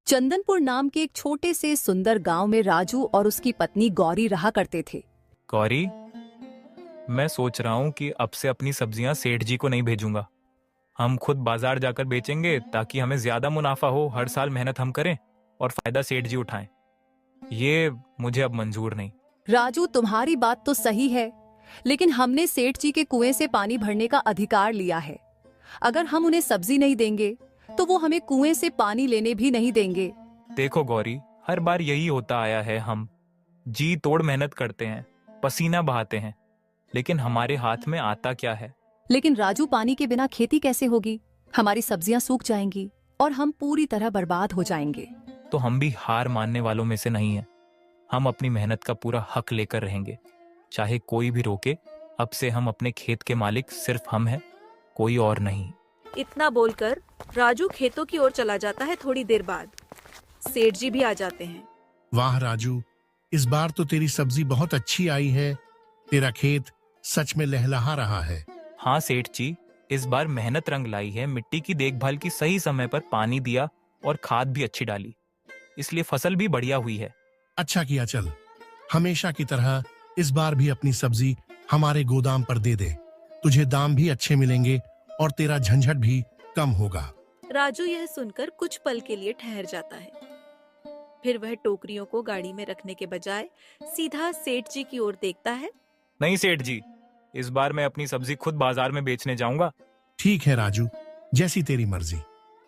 चंदनपुर नाम के एक छोटे से सुंदर गांव में राजू और उसकी पत्नी गौरी रहा करते थे। गौरी, मैं सोच रहा हूँ कि अब से अपनी सब्जियां सेठ जी को नहीं भेजूंगा। हम खुद बाजार जाकर बेचेंगे ताकि हमें ज्यादा मुनाफा हो। हर साल मेहनत हम करें और फायदा सेठ जी उठाएं। ये मुझे अब मंजूर नहीं। राजू, तुम्हारी बात तो सही है, लेकिन हमने सेठ जी के कुएं से पानी भरने का अधिकार लिया है। अगर हम उन्हें सब्जी नहीं देंगे तो वो हमें कुएं से पानी लेने भी नहीं देंगे। देखो गौरी, हर बार यही होता आया है। हम जी तोड़ मेहनत करते हैं, पसीना बहाते हैं, लेकिन हमारे हाथ में आता क्या है? लेकिन राजू, पानी के बिना खेती कैसे होगी? हमारी सब्जियां सूख जाएंगी और हम पूरी तरह बर्बाद हो जाएंगे। तो हम भी हार मानने वालों में से नहीं हैं। हम अपनी मेहनत का पूरा हक लेकर रहेंगे, चाहे कोई भी रोके। अब से हम अपने खेत के मालिक सिर्फ हम हैं, कोई और नहीं। इतना बोलकर राजू खेतों की ओर चला जाता है। थोड़ी देर बाद सेठ जी भी आ जाते हैं। वाह राजू, इस बार तो तेरी सब्जी बहुत अच्छी आई है। तेरा खेत सच में लहलहा रहा है। हाँ सेठ जी, इस बार मेहनत रंग लाई है। मिट्टी की देखभाल की, सही समय पर पानी दिया और खाद भी अच्छी डाली, इसलिए फसल भी बढ़िया हुई है। अच्छा किया। चल, हमेशा की तरह इस बार भी अपनी सब्जी हमारे गोदाम पर दे दे। तुझे दाम भी अच्छे मिलेंगे और तेरा झंझट भी कम होगा। राजू यह सुनकर कुछ पल के लिए ठहर जाता है। फिर वह टोकरियों को गाड़ी में रखने के बजाय सीधा सेठ जी की ओर देखता है। नहीं सेठ जी, इस बार मैं अपनी सब्जी खुद बाजार में बेचने जाऊंगा। ठीक है राजू, जैसी तेरी मर्जी।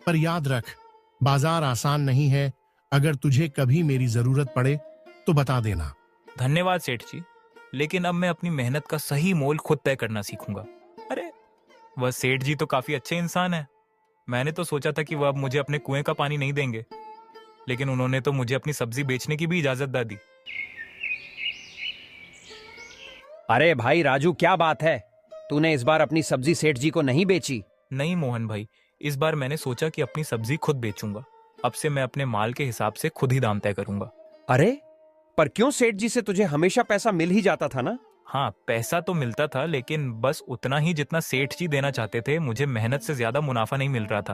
पर याद रख, बाजार आसान नहीं है। अगर तुझे कभी मेरी जरूरत पड़े तो बता देना। धन्यवाद सेठ जी, लेकिन अब मैं अपनी मेहनत का सही मोल खुद तय करना सीखूंगा। अरे, वह सेठ जी तो काफी अच्छे इंसान है। मैंने तो सोचा था कि वह अब मुझे अपने कुएं का पानी नहीं देंगे, लेकिन उन्होंने तो मुझे अपनी सब्जी बेचने की भी इजाजत दे दी। अरे भाई राजू, क्या बात है? तूने इस बार अपनी सब्जी सेठ जी को नहीं बेची? नहीं मोहन भाई, इस बार मैंने सोचा कि अपनी सब्जी खुद बेचूंगा। अब से मैं अपने माल के हिसाब से खुद ही दाम तय करूंगा। अरे, पर क्यों? सेठ जी से तुझे हमेशा पैसा मिल ही जाता था ना। हाँ, पैसा तो मिलता था, लेकिन बस उतना ही जितना सेठ जी देना चाहते थे। मुझे मेहनत से ज्यादा मुनाफा नहीं मिल रहा था।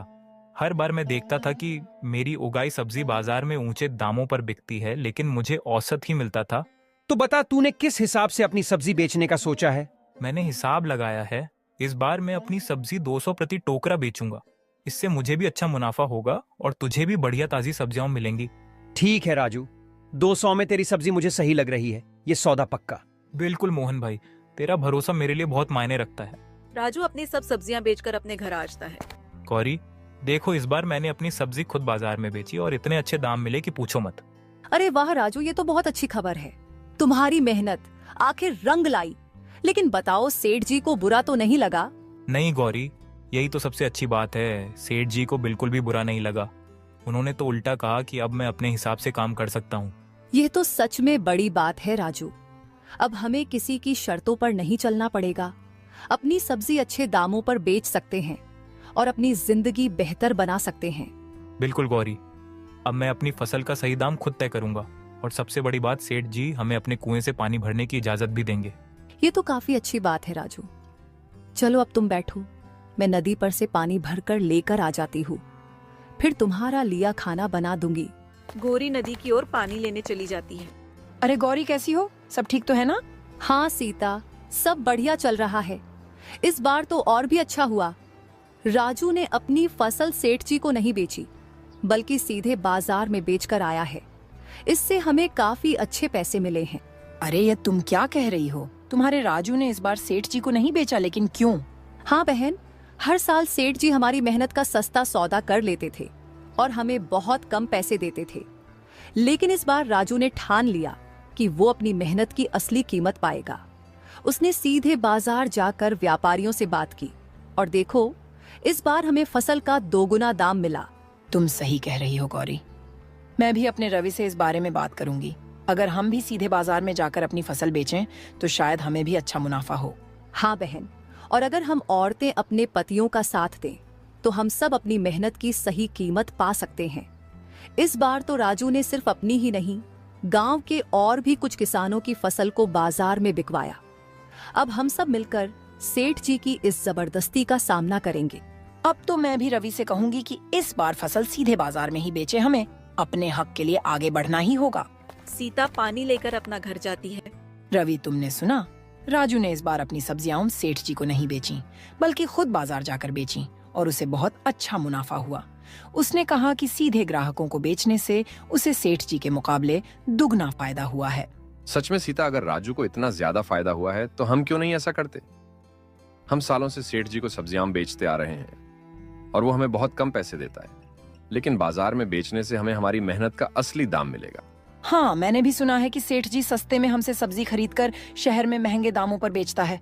हर बार मैं देखता था कि मेरी उगाई सब्जी बाजार में ऊंचे दामों पर बिकती है, लेकिन मुझे औसत ही मिलता था। तो बता, तूने किस हिसाब से अपनी सब्जी बेचने का सोचा है? मैंने हिसाब लगाया है। इस बार मैं अपनी सब्जी 200 प्रति टोकरा बेचूंगा। इससे मुझे भी अच्छा मुनाफा होगा और तुझे भी बढ़िया ताजी सब्जियां मिलेंगी। ठीक है राजू, 200 में तेरी सब्जी मुझे सही लग रही है। ये सौदा पक्का। बिल्कुल मोहन भाई, तेरा भरोसा मेरे लिए बहुत मायने रखता है। राजू अपनी सब सब्जियां बेचकर अपने घर आ जाता है। गौरी, देखो इस बार मैंने अपनी सब्जी खुद बाजार में बेची और इतने अच्छे दाम मिले कि पूछो मत। अरे वाह राजू, ये तो बहुत अच्छी खबर है। तुम्हारी मेहनत आखिर रंग लाई। लेकिन बताओ, सेठ जी को बुरा तो नहीं लगा? नहीं गौरी, यही तो सबसे अच्छी बात है। सेठ जी को बिल्कुल भी बुरा नहीं लगा। उन्होंने तो उल्टा कहा कि अब मैं अपने हिसाब से काम कर सकता हूँ। यह तो सच में बड़ी बात है राजू। अब हमें किसी की शर्तों पर नहीं चलना पड़ेगा। अपनी सब्जी अच्छे दामों पर बेच सकते हैं और अपनी जिंदगी बेहतर बना सकते हैं। बिल्कुल गौरी, अब मैं अपनी फसल का सही दाम खुद तय करूंगा और सबसे बड़ी बात, सेठ जी हमें अपने कुएं से पानी भरने की इजाजत भी देंगे। ये तो काफी अच्छी बात है राजू। चलो अब तुम बैठो, मैं नदी पर से पानी भरकर लेकर आ जाती हूँ। फिर तुम्हारा लिया खाना बना दूंगी। गौरी नदी की ओर पानी लेने चली जाती है। अरे गौरी, कैसी हो? सब ठीक तो है ना? हाँ सीता, सब बढ़िया चल रहा है। इस बार तो और भी अच्छा हुआ। राजू ने अपनी फसल सेठ जी को नहीं बेची, बल्कि सीधे बाजार में बेचकर आया है। इससे हमें काफी अच्छे पैसे मिले हैं। अरे ये तुम क्या कह रही हो? तुम्हारे राजू ने इस बार सेठ जी को नहीं बेचा, लेकिन क्यों? हाँ बहन, हर साल सेठ जी हमारी मेहनत का सस्ता सौदा कर लेते थे और हमें बहुत कम पैसे देते थे। लेकिन इस बार राजू ने ठान लिया कि वो अपनी मेहनत की असली कीमत पाएगा। उसने सीधे बाजार जाकर व्यापारियों से बात की और देखो, इस बार हमें फसल का 2 गुना दाम मिला। तुम सही कह रही हो गौरी। मैं भी अपने रवि से इस बारे में बात करूंगी। अगर हम भी सीधे बाजार में जाकर अपनी फसल बेचें तो शायद हमें भी अच्छा मुनाफा हो। हाँ बहन, और अगर हम औरतें अपने पतियों का साथ दें तो हम सब अपनी मेहनत की सही कीमत पा सकते हैं। इस बार तो राजू ने सिर्फ अपनी ही नहीं, गांव के और भी कुछ किसानों की फसल को बाजार में बिकवाया। अब हम सब मिलकर सेठ जी की इस जबरदस्ती का सामना करेंगे। अब तो मैं भी रवि से कहूंगी कि इस बार फसल सीधे बाजार में ही बेचे हमें। अपने हक के लिए आगे बढ़ना ही होगा। सीता पानी लेकर अपना घर जाती है। रवि, तुमने सुना? राजू ने इस बार अपनी सब्जियां सेठ जी को नहीं बेची, बल्कि खुद बाजार जाकर बेची और उसे बहुत अच्छा मुनाफा हुआ। उसने कहा कि सीधे ग्राहकों को बेचने से उसे सेठ जी के मुकाबले दुगना फायदा हुआ है। सच में सीता, अगर राजू को इतना ज्यादा फायदा हुआ है तो हम क्यों नहीं ऐसा करते? हम सालों से सेठ जी को सब्जियां बेचते आ रहे हैं और वो हमें बहुत कम पैसे देता है, लेकिन बाजार में बेचने से हमें हमारी मेहनत का असली दाम मिलेगा। हाँ, मैंने भी सुना है कि सेठ जी सस्ते में हमसे सब्जी खरीदकर शहर में महंगे दामों पर बेचता है।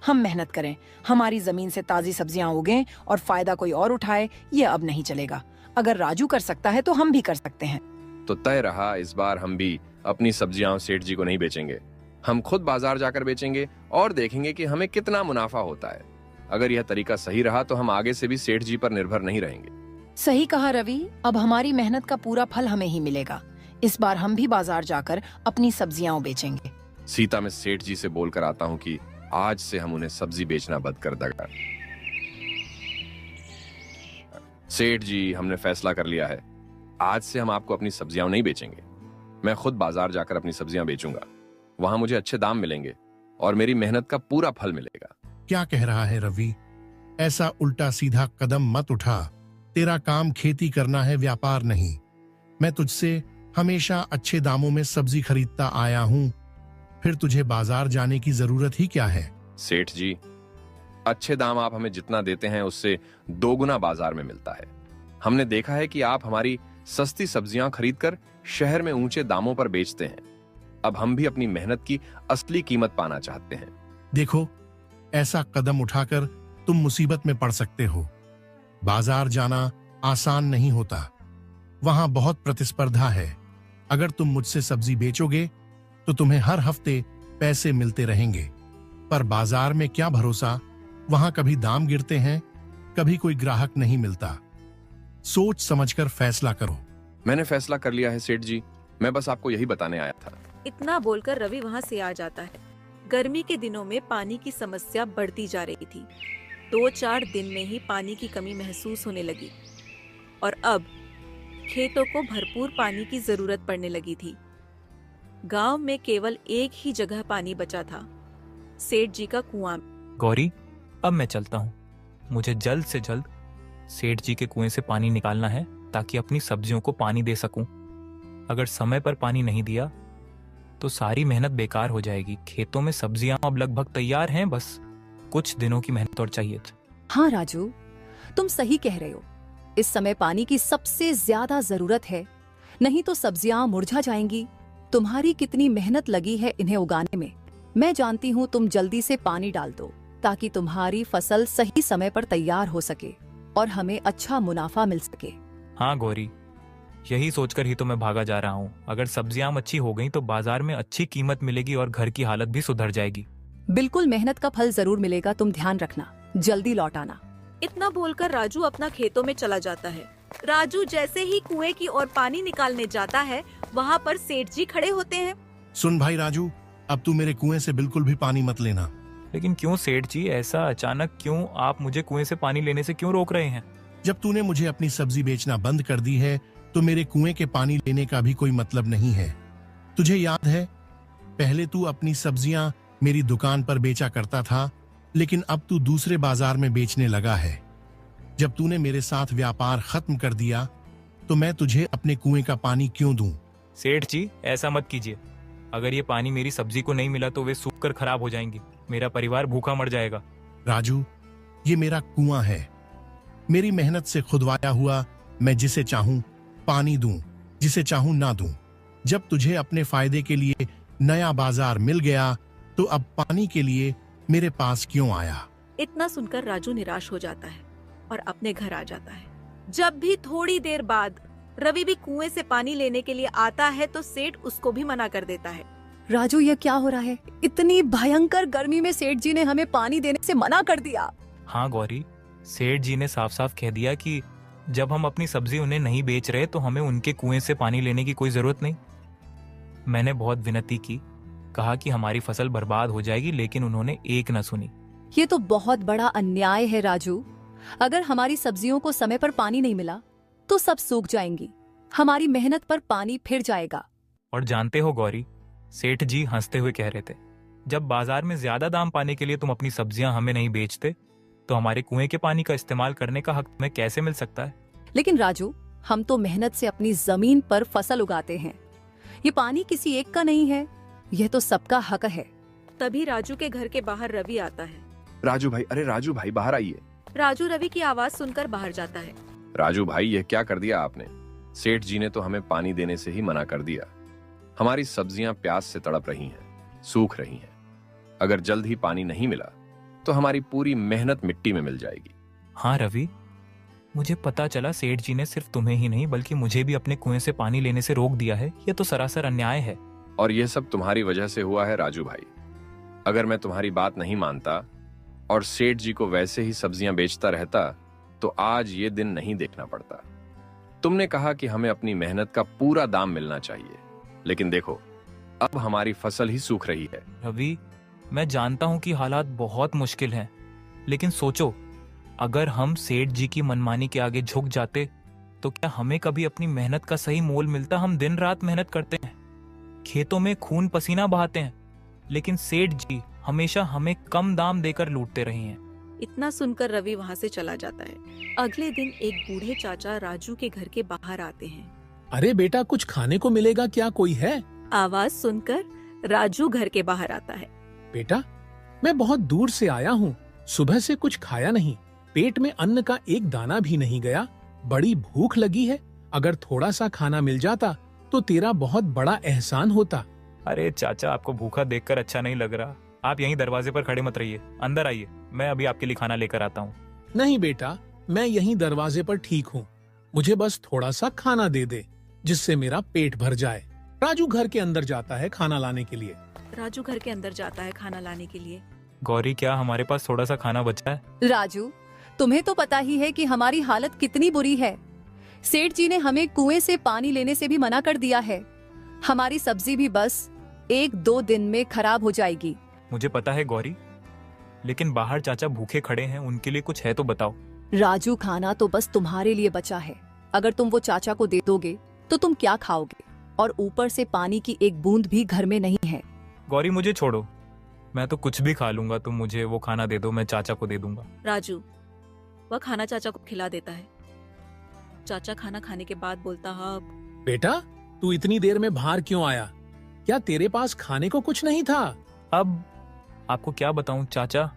हम मेहनत करें, हमारी जमीन से ताजी सब्जियां उगें और फायदा कोई और उठाए, ये अब नहीं चलेगा। अगर राजू कर सकता है तो हम भी कर सकते हैं। तो तय रहा, इस बार हम भी अपनी सब्जियां सेठ जी को नहीं बेचेंगे। हम खुद बाजार जाकर बेचेंगे और देखेंगे कि हमें कितना मुनाफा होता है। अगर यह तरीका सही रहा तो हम आगे से भी सेठ जी पर निर्भर नहीं रहेंगे। सही कहा रवि, अब हमारी मेहनत का पूरा फल हमें ही मिलेगा। इस बार हम भी बाजार जाकर अपनी सब्जियां बेचेंगे। सीता, मैं सेठ जी से बोलकर आता हूँ कि आज से हम उन्हें सब्जी बेचना बंद कर देगा। सेठ जी, हमने फैसला कर लिया है, आज से हम आपको अपनी सब्जियां नहीं बेचेंगे। मैं खुद बाजार जाकर अपनी सब्जियां बेचूंगा। वहां मुझे अच्छे दाम मिलेंगे और मेरी मेहनत का पूरा फल मिलेगा। क्या कह रहा है रवि? ऐसा उल्टा सीधा कदम मत उठा। तेरा काम खेती करना है, व्यापार नहीं। मैं तुझसे हमेशा अच्छे दामों में सब्जी खरीदता आया हूँ, फिर तुझे बाजार जाने की जरूरत ही क्या है? सेठ जी, अच्छे दाम आप हमें जितना देते हैं उससे 2 गुना बाजार में मिलता है। हमने देखा है कि आप हमारी सस्ती सब्जियां खरीदकर शहर में ऊंचे दामों पर बेचते हैं। अब हम भी अपनी मेहनत की असली कीमत पाना चाहते हैं। देखो, ऐसा कदम उठाकर तुम मुसीबत में पड़ सकते हो। बाजार जाना आसान नहीं होता, वहां बहुत प्रतिस्पर्धा है। अगर तुम मुझसे सब्जी बेचोगे तो तुम्हें हर हफ्ते पैसे मिलते रहेंगे, पर बाजार में क्या भरोसा, वहां कभी दाम गिरते हैं, कभी कोई ग्राहक नहीं मिलता। सोच समझकर फैसला करो। मैंने फैसला कर लिया है सेठ जी, मैं बस आपको यही बताने आया था। इतना बोलकर रवि वहाँ से आ जाता है। गर्मी के दिनों में पानी की समस्या बढ़ती जा रही थी। 2-4 दिन में ही पानी की कमी महसूस होने लगी और अब खेतों को भरपूर पानी की जरूरत पड़ने लगी थी। गांव में केवल एक ही जगह पानी बचा था, सेठ जी का कुआं। गौरी, अब मैं चलता हूँ। मुझे जल्द से जल्द सेठ जी के कुएं से पानी निकालना है ताकि अपनी सब्जियों को पानी दे सकूं। अगर समय पर पानी नहीं दिया तो सारी मेहनत बेकार हो जाएगी। खेतों में सब्जियां अब लगभग तैयार हैं, बस कुछ दिनों की मेहनत और चाहिए थी। हाँ राजू, तुम सही कह रहे हो। इस समय पानी की सबसे ज्यादा जरूरत है, नहीं तो सब्जियां मुरझा जाएंगी। तुम्हारी कितनी मेहनत लगी है इन्हें उगाने में। मैं जानती हूँ, तुम जल्दी से पानी डाल दो ताकि तुम्हारी फसल सही समय पर तैयार हो सके और हमें अच्छा मुनाफा मिल सके। हाँ गौरी, यही सोचकर ही तो मैं भागा जा रहा हूँ। अगर सब्जियां अच्छी हो गई तो बाजार में अच्छी कीमत मिलेगी और घर की हालत भी सुधर जाएगी। बिल्कुल, मेहनत का फल जरूर मिलेगा। तुम ध्यान रखना, जल्दी लौट आना। इतना बोलकर राजू अपना खेतों में चला जाता है। राजू जैसे ही कुएं की ओर पानी निकालने जाता है, वहाँ पर सेठ जी खड़े होते हैं। सुन भाई राजू, अब तू मेरे कुएं से बिल्कुल भी पानी मत लेना। लेकिन क्यों सेठ जी, ऐसा अचानक क्यों? आप मुझे कुएं से पानी लेने से क्यों रोक रहे हैं? जब तूने मुझे अपनी सब्जी बेचना बंद कर दी है तो मेरे कुएं के पानी लेने का भी कोई मतलब नहीं है। तुझे याद है, पहले तू अपनी सब्जियां मेरी दुकान पर बेचा करता था, लेकिन अब तू दूसरे बाजार में बेचने लगा है। जब तूने मेरे साथ व्यापार खत्म कर दिया तो मैं तुझे अपने कुएं का पानी क्यों दूं? सेठ जी, ऐसा मत कीजिए। अगर ये पानी मेरी सब्जी को नहीं मिला तो वे सूखकर खराब हो जाएंगी। मेरा परिवार भूखा मर जाएगा। राजू, ये मेरा कुआं है, मेरी मेहनत से खुदवाया हुआ। मैं जिसे चाहूं पानी दूं, जिसे चाहूं ना दूं। जब तुझे अपने फायदे के लिए नया बाजार मिल गया तो अब पानी के लिए मेरे पास क्यों आया? इतना सुनकर राजू निराश हो जाता है और अपने घर आ जाता है। जब भी थोड़ी देर बाद रवि भी कुएं से पानी लेने के लिए आता है तो सेठ उसको भी मना कर देता है। राजू, ये क्या हो रहा है? इतनी भयंकर गर्मी में सेठ जी ने हमें पानी देने से मना कर दिया। हाँ गौरी, सेठ जी ने साफ साफ कह दिया कि जब हम अपनी सब्जी उन्हें नहीं बेच रहे तो हमें उनके कुएं से पानी लेने की कोई जरूरत नहीं। मैंने बहुत विनती की, कहा कि हमारी फसल बर्बाद हो जाएगी, लेकिन उन्होंने एक न सुनी। ये तो बहुत बड़ा अन्याय है राजू। अगर हमारी सब्जियों को समय पर पानी नहीं मिला तो सब सूख जाएंगी हमारी मेहनत पर पानी फिर जाएगा। और जानते हो गौरी, सेठ जी हंसते हुए कह रहे थे, जब बाजार में ज्यादा दाम पाने के लिए तुम अपनी सब्जियां हमें नहीं बेचते, तो हमारे कुएं के पानी का इस्तेमाल करने का हक तुम्हें कैसे मिल सकता है? लेकिन राजू, हम तो मेहनत से अपनी जमीन पर फसल उगाते हैं। ये पानी किसी एक का नहीं है, यह तो सबका हक है। तभी राजू के घर के बाहर रवि आता है। राजू भाई, अरे राजू भाई बाहर आइए। राजू रवि की आवाज सुनकर बाहर जाता है। राजू भाई, यह क्या कर दिया आपने? सेठ जी ने तो हमें पानी देने से ही मना कर दिया। हमारी सब्जियां प्यास से तड़प रही हैं, सूख रही हैं। अगर जल्द ही पानी नहीं मिला तो हमारी पूरी मेहनत मिट्टी में मिल जाएगी। हाँ रवि, मुझे पता चला सेठ जी ने सिर्फ तुम्हें ही नहीं बल्कि मुझे भी अपने कुएं से पानी लेने से रोक दिया है। यह तो सरासर अन्याय है। और यह सब तुम्हारी वजह से हुआ है राजू भाई। अगर मैं तुम्हारी बात नहीं मानता और सेठ जी को वैसे ही सब्जियां बेचता रहता तो आज ये दिन नहीं देखना पड़ता। तुमने कहा कि हमें अपनी मेहनत का पूरा दाम मिलना चाहिए, लेकिन देखो अब हमारी फसल ही सूख रही है। रवि, मैं जानता हूं कि हालात बहुत मुश्किल हैं, लेकिन सोचो, अगर हम सेठ जी की मनमानी के आगे झुक जाते तो क्या हमें कभी अपनी मेहनत का सही मोल मिलता? हम दिन रात मेहनत करते हैं, खेतों में खून पसीना बहाते हैं, लेकिन सेठ जी हमेशा हमें कम दाम देकर लूटते रहे हैं। इतना सुनकर रवि वहाँ से चला जाता है। अगले दिन एक बूढ़े चाचा राजू के घर के बाहर आते हैं। अरे बेटा, कुछ खाने को मिलेगा क्या? कोई है? आवाज सुनकर राजू घर के बाहर आता है। बेटा, मैं बहुत दूर से आया हूँ, सुबह से कुछ खाया नहीं, पेट में अन्न का एक दाना भी नहीं गया, बड़ी भूख लगी है। अगर थोड़ा सा खाना मिल जाता तो तेरा बहुत बड़ा एहसान होता। अरे चाचा, आपको भूखा देखकर अच्छा नहीं लग रहा। आप यहीं दरवाजे पर खड़े मत रहिए, अंदर आइए, मैं अभी आपके लिए खाना लेकर आता हूँ। नहीं बेटा, मैं यहीं दरवाजे पर ठीक हूँ, मुझे बस थोड़ा सा खाना दे दे जिससे मेरा पेट भर जाए। राजू घर के अंदर जाता है खाना लाने के लिए। राजू घर के अंदर जाता है खाना लाने के लिए। गौरी, क्या हमारे पास थोड़ा सा खाना बचा है? राजू, तुम्हें तो पता ही है कि हमारी हालत कितनी बुरी है। सेठ जी ने हमें कुएं से पानी लेने से भी मना कर दिया है। हमारी सब्जी भी बस 1-2 दिन में खराब हो जाएगी। मुझे पता है गौरी, लेकिन बाहर चाचा भूखे खड़े हैं, उनके लिए कुछ है तो बताओ। राजू, खाना तो बस तुम्हारे लिए बचा है। अगर तुम वो चाचा को दे दोगे तो तुम क्या खाओगे? और ऊपर से पानी की एक बूंद भी घर में नहीं है। गौरी, मुझे छोड़ो, मैं तो कुछ भी खा लूंगा। तुम मुझे वो खाना दे दो, मैं चाचा को दे दूंगा। राजू वह खाना चाचा को खिला देता है। चाचा खाना खाने के बाद बोलता है, बेटा, तू इतनी देर में बाहर क्यों आया? क्या तेरे पास खाने को कुछ नहीं था? अब आपको क्या बताऊं चाचा,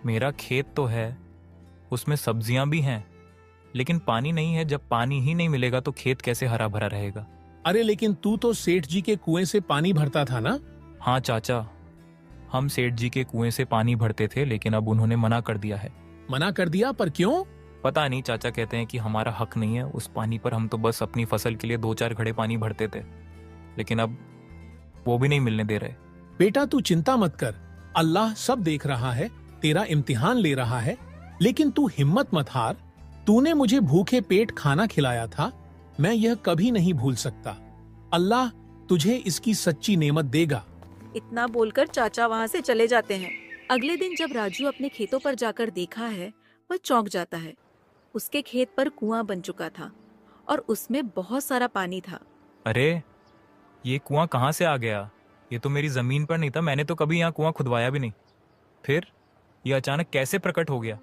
मेरा खेत तो है, उसमें सब्जियां भी हैं, लेकिन पानी नहीं है। जब पानी ही नहीं मिलेगा तो खेत कैसे हरा भरा रहेगा? अरे लेकिन तू तो सेठ जी के कुएं से पानी भरता था ना? हाँ चाचा, हम सेठ जी के कुएं से पानी भरते थे, लेकिन अब उन्होंने मना कर दिया है। मना कर दिया? पर क्यों? पता नहीं, चाचा कहते हैं कि हमारा हक नहीं है उस पानी पर। हम तो बस अपनी फसल के लिए 2-4 घड़े पानी भरते थे, लेकिन अब वो भी नहीं मिलने दे रहे। बेटा, तू चिंता मत कर, अल्लाह सब देख रहा है, तेरा इम्तिहान ले रहा है। लेकिन तू हिम्मत मत हार, तूने मुझे भूखे पेट खाना खिलाया था, मैं यह कभी नहीं भूल सकता। अल्लाह तुझे इसकी सच्ची नेमत देगा। इतना बोलकर चाचा वहाँ से चले जाते हैं। अगले दिन जब राजू अपने खेतों पर जाकर देखा है, वह चौंक जाता है। उसके खेत पर कुआं बन चुका था और उसमें बहुत सारा पानी था। अरे, ये कुआं कहाँ से आ गया? ये तो मेरी जमीन पर नहीं था, मैंने तो कभी यहाँ कुआं खुदवाया भी नहीं। फिर ये अचानक कैसे प्रकट हो गया?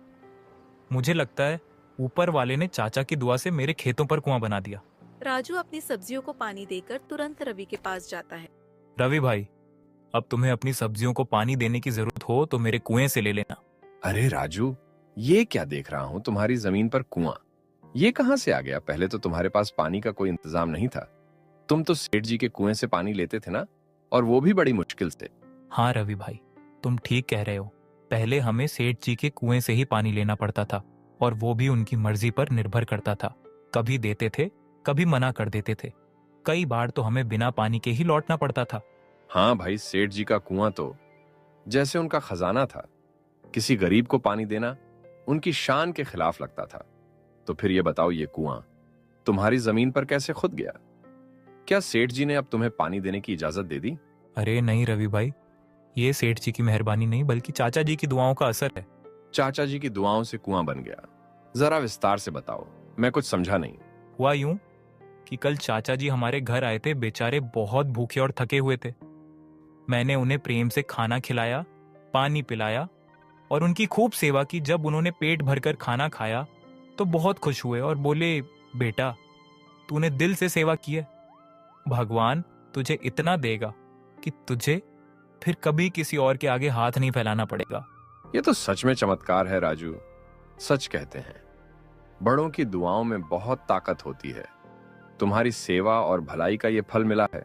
मुझे लगता है ऊपर वाले ने चाचा की दुआ से मेरे खेतों पर कुआं बना दिया। राजू अपनी सब्जियों को पानी देकर तुरंत रवि के पास जाता है। रवि भाई, अब तुम्हें अपनी सब्जियों को पानी देने की जरूरत हो तो मेरे कुएं से ले लेना। अरे राजू, ये क्या देख रहा हूँ तुम्हारी जमीन पर कुआं? ये कहाँ से आ गया? पहले तो तुम्हारे पास पानी का कोई इंतजाम नहीं था। तुम तो सेठ जी के कुएं से पानी लेते थे ना, और वो भी बड़ी मुश्किल से। हाँ रवि भाई, तुम ठीक कह रहे हो। पहले हमें सेठ जी के कुएं से ही पानी लेना पड़ता था, और वो भी उनकी मर्जी पर निर्भर करता था। कभी देते थे, कभी मना कर देते थे। कई बार तो हमें बिना पानी के ही लौटना पड़ता था। हाँ भाई, सेठ जी का कुआं तो जैसे उनका खजाना था। किसी गरीब को पानी देना उनकी शान के खिलाफ लगता था। तो फिर ये बताओ, ये कुआं तुम्हारी जमीन पर कैसे खुद गया? क्या सेठ जी ने अब तुम्हें पानी देने की इजाजत दे दी? अरे नहीं रवि भाई, ये सेठ जी की मेहरबानी नहीं बल्कि चाचा जी की दुआओं का असर है। चाचा जी की दुआओं से कुआं बन गया? जरा विस्तार से बताओ, मैं कुछ समझा नहीं। हुआ यूं कि कल चाचा जी हमारे घर आए थे, बेचारे बहुत भूखे और थके हुए थे। मैंने उन्हें प्रेम से खाना खिलाया, पानी पिलाया और उनकी खूब सेवा की। जब उन्होंने पेट भरकर खाना खाया तो बहुत खुश हुए और बोले, बेटा तूने दिल से सेवा की है, भगवान तुझे इतना देगा कि तुझे फिर कभी किसी और के आगे हाथ नहीं फैलाना पड़ेगा। ये तो सच में चमत्कार है राजू। सच कहते हैं, बड़ों की दुआओं में बहुत ताकत होती है। तुम्हारी सेवा और भलाई का ये फल मिला है।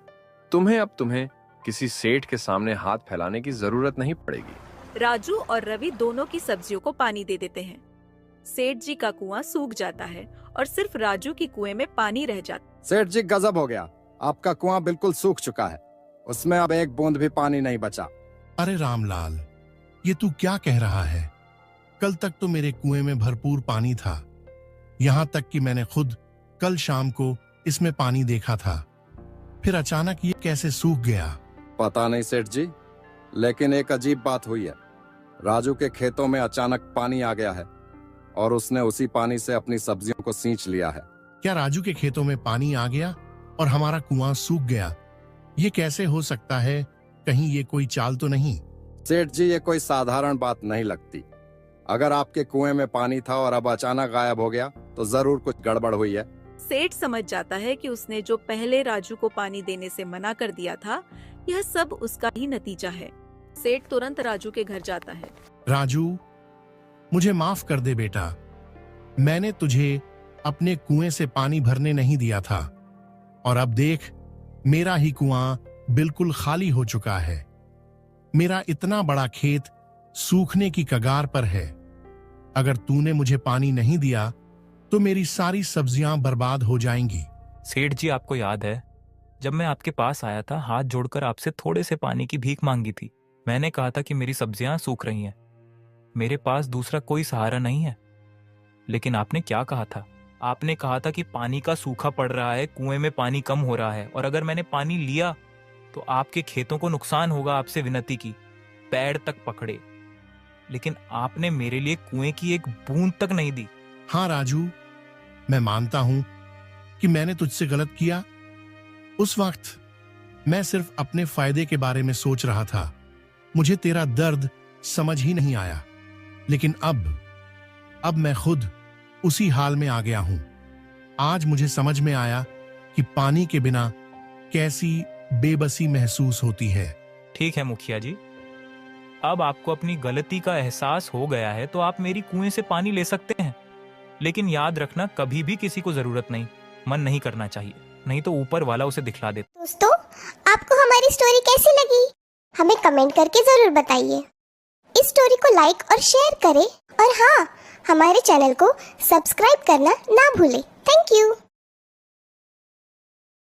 तुम्हें किसी सेठ के सामने हाथ फैलाने की जरूरत नहीं पड़ेगी। राजू और रवि दोनों की सब्जियों को पानी दे देते हैं। सेठ जी का कुआं सूख जाता है और सिर्फ राजू की कुएं में पानी रह जाता। सेठ जी गजब हो गया, आपका कुआं बिल्कुल सूख चुका है, उसमें अब एक बूंद भी पानी नहीं बचा। अरे रामलाल, ये तू क्या कह रहा है? कल तक तो मेरे कुएं में भरपूर पानी था, यहाँ तक कि मैंने खुद कल शाम को इसमें पानी देखा था। फिर अचानक ये कैसे सूख गया? पता नहीं सेठ जी, लेकिन एक अजीब बात हुई है। राजू के खेतों में अचानक पानी आ गया है और उसने उसी पानी से अपनी सब्जियों को सींच लिया है। क्या राजू के खेतों में पानी आ गया और हमारा कुआं सूख गया? ये कैसे हो सकता है? कहीं ये कोई चाल तो नहीं? सेठ जी, ये कोई साधारण बात नहीं लगती। अगर आपके कुएं में पानी था और अब अचानक गायब हो गया तो जरूर कुछ गड़बड़ हुई है। सेठ समझ जाता है कि उसने जो पहले राजू को पानी देने से मना कर दिया था, यह सब उसका ही नतीजा है। सेठ तुरंत राजू के घर जाता है। राजू, मुझे माफ कर दे बेटा, मैंने तुझे अपने कुएं से पानी भरने नहीं दिया था और अब देख, मेरा ही कुआं बिल्कुल खाली हो चुका है। मेरा इतना बड़ा खेत सूखने की कगार पर है। अगर तूने मुझे पानी नहीं दिया तो मेरी सारी सब्जियां बर्बाद हो जाएंगी। सेठ जी, आपको याद है जब मैं आपके पास आया था, हाथ जोड़कर आपसे थोड़े से पानी की भीख मांगी थी? मैंने कहा था कि मेरी सब्जियां सूख रही हैं, मेरे पास दूसरा कोई सहारा नहीं है। लेकिन आपने क्या कहा था? आपने कहा था कि पानी का सूखा पड़ रहा है, कुएं में पानी कम हो रहा है और अगर मैंने पानी लिया तो आपके खेतों को नुकसान होगा। आपसे विनती की, पैर तक पकड़े, लेकिन आपने मेरे लिए कुएं की एक बूंद तक नहीं दी। हाँ राजू, मैं मानता हूं कि मैंने तुझसे गलत किया। उस वक्त मैं सिर्फ अपने फायदे के बारे में सोच रहा था, मुझे तेरा दर्द समझ ही नहीं आया। लेकिन अब मैं खुद उसी हाल में आ गया हूं। आज मुझे समझ में आया कि पानी के बिना कैसी बेबसी महसूस होती है। ठीक है मुखिया जी, अब आपको अपनी गलती का एहसास हो गया है तो आप मेरी कुएं से पानी ले सकते हैं। लेकिन याद रखना, कभी भी किसी को जरूरत नहीं, मन नहीं करना चाहिए, नहीं तो ऊपर वाला उसे दिखला देता। दोस्तों, आपको हमारी स्टोरी कैसी लगी? हमें कमेंट करके जरूर बताइए। इस स्टोरी को लाइक और शेयर करें और हाँ, हमारे चैनल को सब्सक्राइब करना ना भूलें। Thank you.